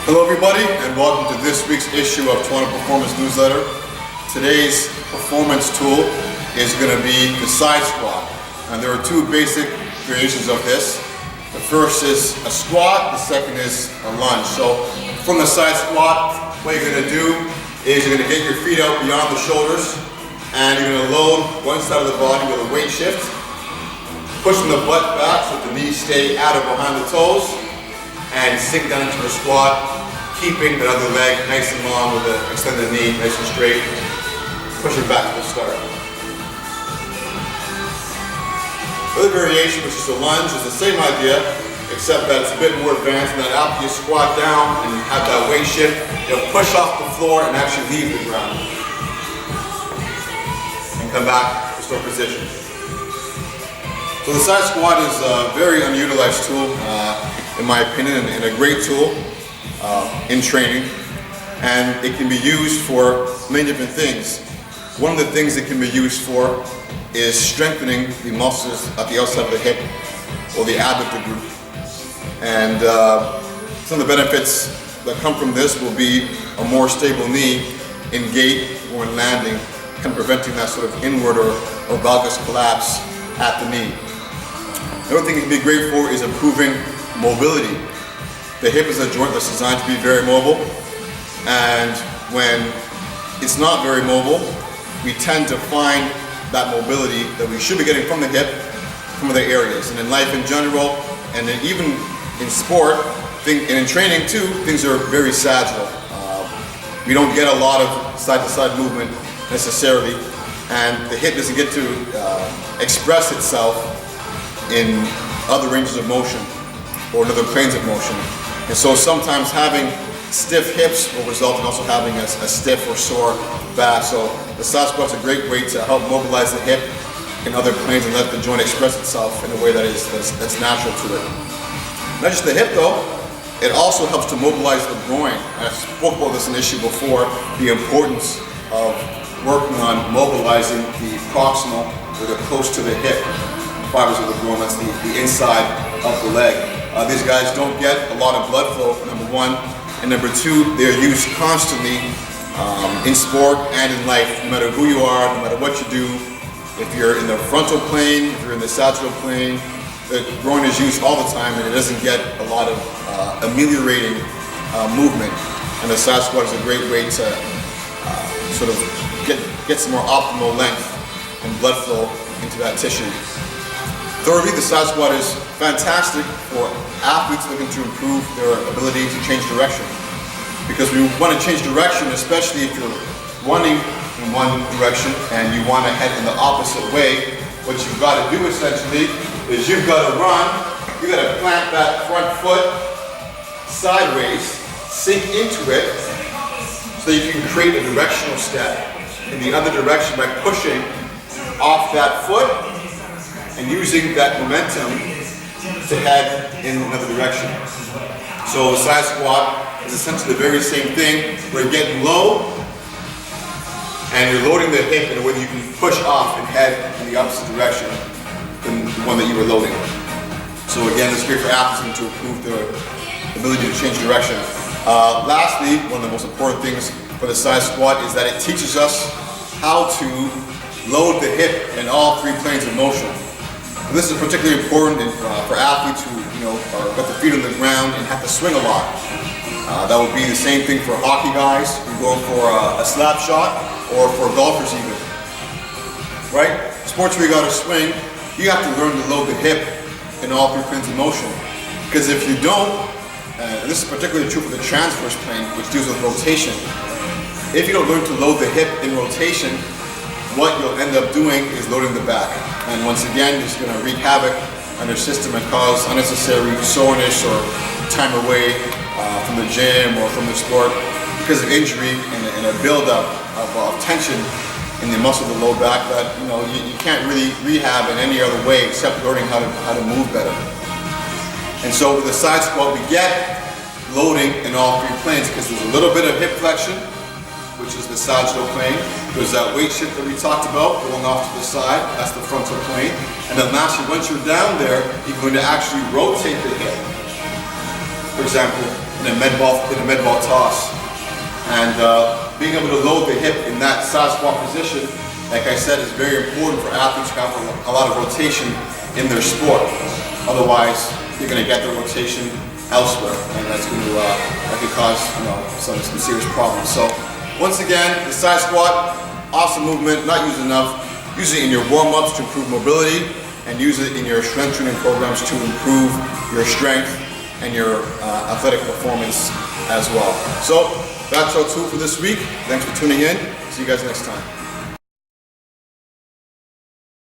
Hello everybody, and welcome to this week's issue of Toronto Performance Newsletter. Today's performance tool is going to be the side squat. And there are two basic variations of this. The first is a squat, the second is a lunge. So from the side squat, what you're going to do is you're going to get your feet out beyond the shoulders, and you're going to load one side of the body with a weight shift, pushing the butt back so that the knees stay at or behind the toes, and sink down into the squat, keeping the other leg nice and long with the extended knee nice and straight, pushing back to the start. The other variation, which is a lunge, is the same idea, except that it's a bit more advanced, and that after you squat down and have that weight shift, you'll push off the floor and actually leave the ground. And come back, restore position. So the side squat is a very unutilized tool, in my opinion, and a great tool in training, and it can be used for many different things. One of the things it can be used for is strengthening the muscles at the outside of the hip or the abductor group. And some of the benefits that come from this will be a more stable knee in gait or in landing, kind of preventing that sort of inward or valgus collapse at the knee. The other thing it can be great for is improving mobility. The hip is a joint that's designed to be very mobile, and when it's not very mobile, we tend to find that mobility that we should be getting from the hip from other areas. And in life in general, and even in sport, and in training too, things are very sagittal. We don't get a lot of side-to-side movement necessarily, and the hip doesn't get to express itself in other ranges of motion or in other planes of motion. And so sometimes having stiff hips will result in also having a stiff or sore back. So the side squat is a great way to help mobilize the hip in other planes and let the joint express itself in a way that's natural to it. Not just the hip though, it also helps to mobilize the groin. I spoke about this in issue before, the importance of working on mobilizing the proximal or the close to the hip fibers of the groin. That's the inside of the leg. These guys don't get a lot of blood flow, number one, and number two, they're used constantly in sport and in life, no matter who you are, no matter what you do. If you're in the frontal plane, if you're in the sagittal plane, the groin is used all the time, and it doesn't get a lot of ameliorating movement. And the side squat is a great way to sort of get some more optimal length and blood flow into that tissue. Thirdly, the side squat is fantastic for athletes looking to improve their ability to change direction. Because we want to change direction, especially if you're running in one direction and you want to head in the opposite way. What you've got to do essentially is you've got to run, you've got to plant that front foot sideways, sink into it, so you can create a directional step in the other direction by pushing off that foot and using that momentum to head in another direction. So the side squat is essentially the very same thing. We're getting low, and you're loading the hip in a way that you can push off and head in the opposite direction than the one that you were loading. So again, it's great for athletes to improve their ability to change direction. Lastly, one of the most important things for the side squat is that it teaches us how to load the hip in all three planes of motion. And this is particularly important for athletes who are got their feet on the ground and have to swing a lot. That would be the same thing for hockey guys who go for a slap shot, or for golfers even. Right? Sports where you got to swing, you have to learn to load the hip in all three planes of motion. Because if you don't, and this is particularly true for the transverse plane, which deals with rotation, if you don't learn to load the hip in rotation, what you'll end up doing is loading the back. And once again, it's going to wreak havoc on your system and cause unnecessary soreness or time away from the gym or from the sport because of injury and a buildup of tension in the muscle of the low back that you can't really rehab in any other way except learning how to move better. And so with the side squat, we get loading in all three planes because there's a little bit of hip flexion, which is the sagittal plane. There's that weight shift that we talked about going off to the side, that's the frontal plane. And then lastly, once you're down there, you're going to actually rotate the hip. For example, in in a med ball toss. And being able to load the hip in that side squat position, like I said, is very important for athletes who have a lot of rotation in their sport. Otherwise, you're going to get the rotation elsewhere, and that's going to that could cause some serious problems. So once again, the side squat, awesome movement, not used enough. Use it in your warm-ups to improve mobility, and use it in your strength training programs to improve your strength and your athletic performance as well. So that's our tool for this week. Thanks for tuning in. See you guys next time.